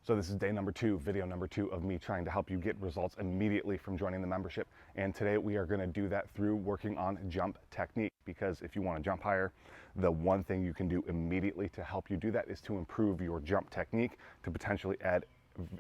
So this is day number 2, video number 2 of me trying to help you get results immediately from joining the membership. And today we are going to do that through working on jump technique, because if you want to jump higher, the one thing you can do immediately to help you do that is to improve your jump technique to potentially add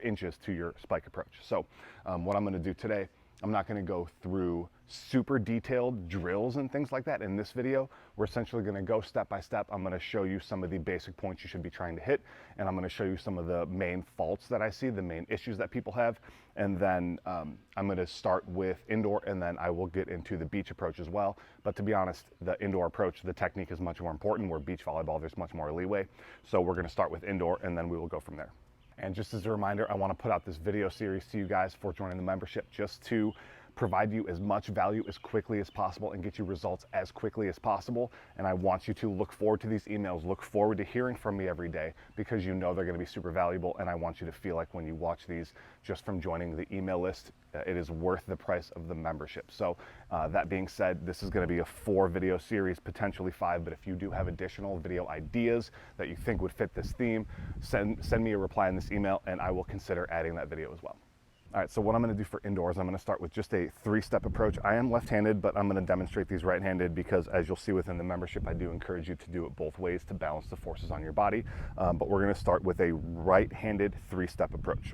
inches to your spike approach. So what I'm going to do today, I'm not going to go through super detailed drills and things like that in this video. We're essentially going to go step by step. I'm going to show you some of the basic points you should be trying to hit, and I'm going to show you some of the main faults that I see, the main issues that people have, and then I'm going to start with indoor, and then I will get into the beach approach as well. But to be honest, the indoor approach, the technique is much more important, where beach volleyball, there's much more leeway. So we're going to start with indoor, and then we will go from there. And just as a reminder, I want to put out this video series to you guys for joining the membership, just to provide you as much value as quickly as possible and get you results as quickly as possible. And I want you to look forward to these emails, look forward to hearing from me every day, because you know they're going to be super valuable. And I want you to feel like when you watch these, just from joining the email list, it is worth the price of the membership. So that being said, this is going to be a 4 video series, potentially 5, but if you do have additional video ideas that you think would fit this theme, send me a reply in this email and I will consider adding that video as well. All right, so what I'm going to do for indoors, I'm going to start with just a 3-step approach. I am left-handed, but I'm going to demonstrate these right-handed because, as you'll see within the membership, I do encourage you to do it both ways to balance the forces on your body. But we're going to start with a right-handed 3-step approach.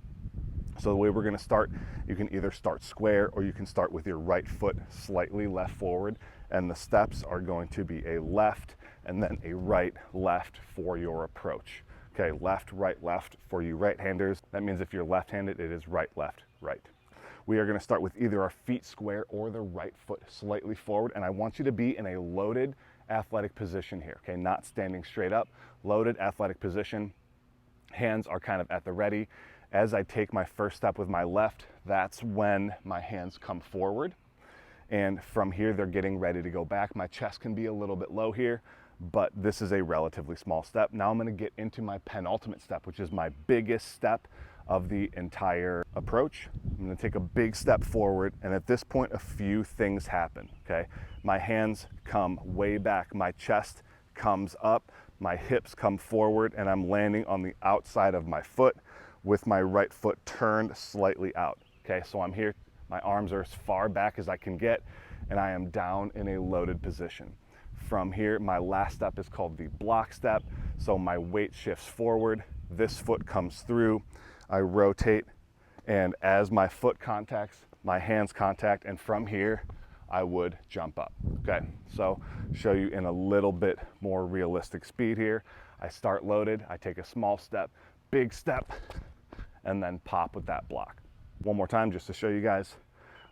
So the way we're going to start, you can either start square or you can start with your right foot slightly left forward, and the steps are going to be a left and then a right left for your approach. Okay, left, left for you right-handers. That means if you're left-handed, it is right, left, right. We are going to start with either our feet square or the right foot slightly forward, and I want you to be in a loaded athletic position here, okay? Not standing straight up, loaded athletic position. Hands are kind of at the ready. As I take my first step with my left, that's when my hands come forward. And from here, they're getting ready to go back. My chest can be a little bit low here, but this is a relatively small step. Now I'm going to get into my penultimate step, which is my biggest step of the entire approach. I'm going to take a big step forward, and at this point, a few things happen, okay? My hands come way back, my chest comes up, my hips come forward, and I'm landing on the outside of my foot with my right foot turned slightly out, okay? So I'm here, my arms are as far back as I can get, and I am down in a loaded position. From here, my last step is called the block step. So my weight shifts forward, this foot comes through, I rotate, and as my foot contacts, my hands contact, and from here, I would jump up, okay? So show you in a little bit more realistic speed here. I start loaded, I take a small step, big step, and then pop with that block. One more time, just to show you guys,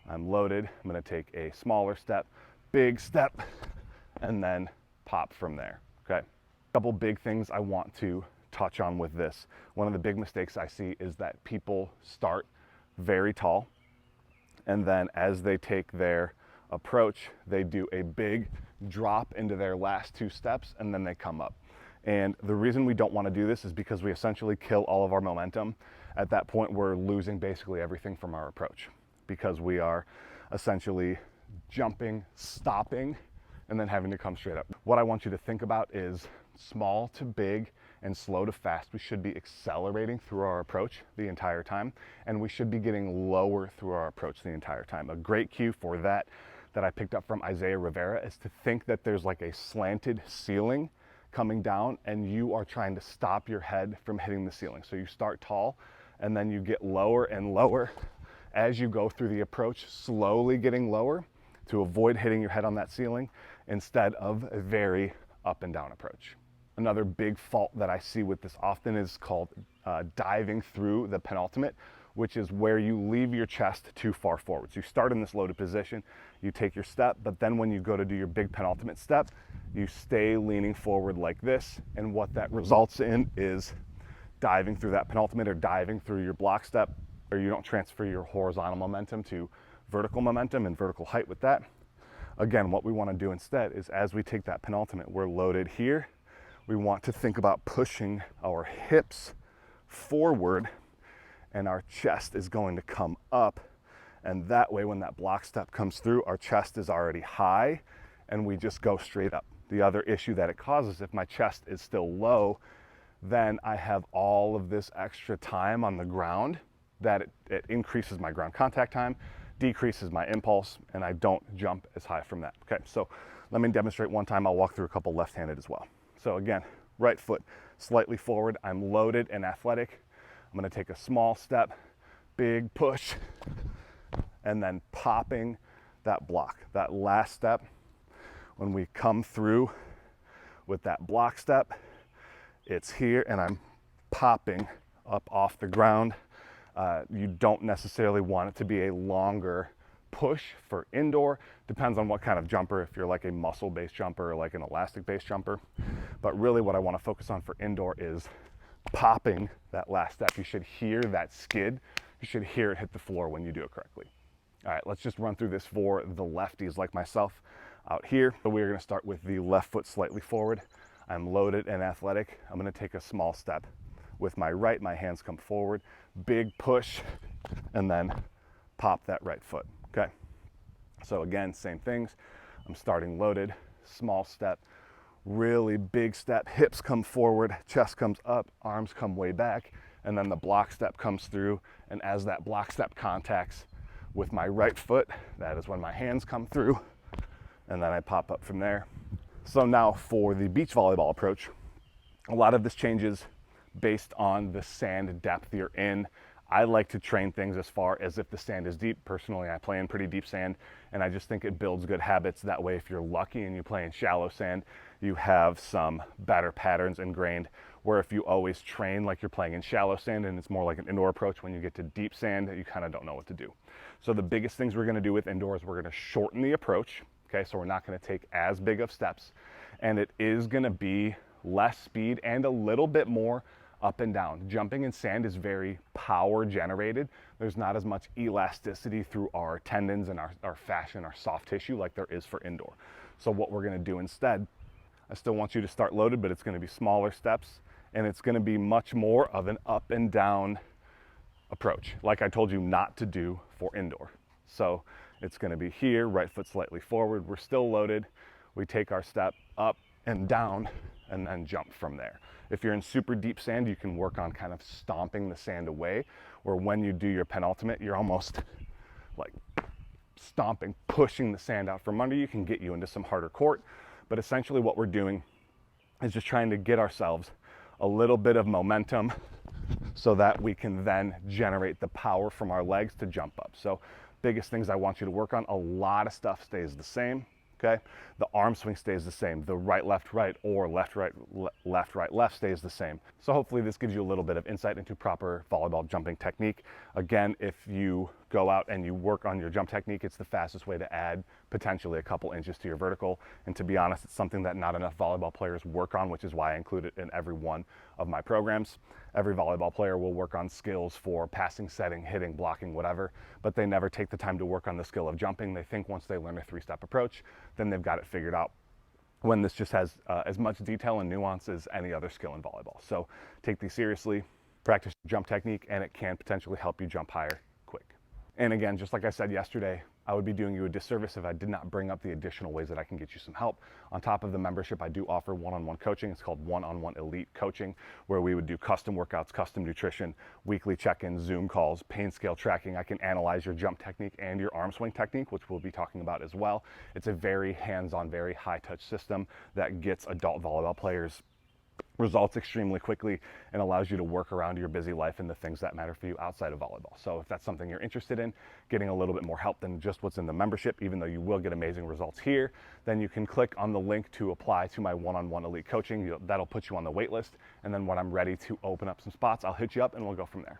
I'm loaded, I'm gonna take a smaller step, big step, and then pop from there, okay? A couple big things I want to touch on with this. One of the big mistakes I see is that people start very tall, and then as they take their approach, they do a big drop into their last 2 steps, and then they come up. And the reason we don't want to do this is because we essentially kill all of our momentum. At that point, we're losing basically everything from our approach, because we are essentially jumping, stopping, and then having to come straight up. What I want you to think about is small to big and slow to fast. We should be accelerating through our approach the entire time, and we should be getting lower through our approach the entire time. A great cue for that I picked up from Isaiah Rivera is to think that there's like a slanted ceiling coming down, and you are trying to stop your head from hitting the ceiling. So you start tall, and then you get lower and lower as you go through the approach, slowly getting lower to avoid hitting your head on that ceiling instead of a very up and down approach. Another big fault that I see with this often is called diving through the penultimate, which is where you leave your chest too far forward. So you start in this loaded position, you take your step, but then when you go to do your big penultimate step, you stay leaning forward like this, and what that results in is diving through that penultimate or diving through your block step, or you don't transfer your horizontal momentum to vertical momentum and vertical height with that. Again, what we want to do instead is, as we take that penultimate, we're loaded here. We want to think about pushing our hips forward, and our chest is going to come up. And that way, when that block step comes through, our chest is already high and we just go straight up. The other issue that it causes, if my chest is still low, then I have all of this extra time on the ground that it increases my ground contact time, decreases my impulse, and I don't jump as high from that. Okay, so let me demonstrate one time. I'll walk through a couple left-handed as well. So again, right foot slightly forward. I'm loaded and athletic. I'm gonna take a small step, big push, and then popping that block. That last step, when we come through with that block step, it's here and I'm popping up off the ground. You don't necessarily want it to be a longer push for indoor. Depends on what kind of jumper, if you're like a muscle-based jumper or like an elastic-based jumper. But really what I want to focus on for indoor is popping that last step. You should hear that skid. You should hear it hit the floor when you do it correctly. All right, let's just run through this for the lefties like myself out here. So we're going to start with the left foot slightly forward. I'm loaded and athletic. I'm going to take a small step. With my right, my hands come forward, big push, and then pop that right foot, okay? So again, same things. I'm starting loaded, small step, really big step, hips come forward, chest comes up, arms come way back, and then the block step comes through, and as that block step contacts with my right foot, that is when my hands come through, and then I pop up from there. So now for the beach volleyball approach, a lot of this changes based on the sand depth you're in. I like to train things as far as if the sand is deep. Personally, I play in pretty deep sand, and I just think it builds good habits. That way, if you're lucky and you play in shallow sand, you have some better patterns ingrained, where if you always train like you're playing in shallow sand and it's more like an indoor approach, when you get to deep sand, you kind of don't know what to do. So the biggest things we're gonna do with indoor is we're gonna shorten the approach, okay? So we're not gonna take as big of steps, and it is gonna be less speed and a little bit more up and down. Jumping in sand is very power generated. There's not as much elasticity through our tendons and our fascia and our soft tissue like there is for indoor. So what we're gonna do instead, I still want you to start loaded, but it's gonna be smaller steps, and it's gonna be much more of an up and down approach, like I told you not to do for indoor. So it's gonna be here, right foot slightly forward, we're still loaded, we take our step up and down, and then jump from there. If you're in super deep sand, you can work on kind of stomping the sand away, or when you do your penultimate, you're almost like stomping, pushing the sand out from under you, can get you into some harder court. But essentially what we're doing is just trying to get ourselves a little bit of momentum so that we can then generate the power from our legs to jump up. So biggest things I want you to work on, a lot of stuff stays the same. Okay, the arm swing stays the same. The right, right, or left, right, left stays the same. So hopefully this gives you a little bit of insight into proper volleyball jumping technique. Again, if you go out and you work on your jump technique, it's the fastest way to add potentially a couple inches to your vertical. And to be honest, it's something that not enough volleyball players work on, which is why I include it in every one of my programs. Every volleyball player will work on skills for passing, setting, hitting, blocking, whatever, but they never take the time to work on the skill of jumping. They think once they learn a three-step approach, then they've got it figured out, when this just has as much detail and nuance as any other skill in volleyball. So take these seriously, practice jump technique, and it can potentially help you jump higher quick. And again, just like I said yesterday, I would be doing you a disservice if I did not bring up the additional ways that I can get you some help. On top of the membership, I do offer one-on-one coaching. It's called one-on-one elite coaching, where we would do custom workouts, custom nutrition, weekly check-ins, Zoom calls, pain scale tracking. I can analyze your jump technique and your arm swing technique, which we'll be talking about as well. It's a very hands-on, very high-touch system that gets adult volleyball players results extremely quickly and allows you to work around your busy life and the things that matter for you outside of volleyball. So if that's something you're interested in, getting a little bit more help than just what's in the membership, even though you will get amazing results here, then you can click on the link to apply to my one-on-one elite coaching. That'll put you on the wait list. And then when I'm ready to open up some spots, I'll hit you up and we'll go from there.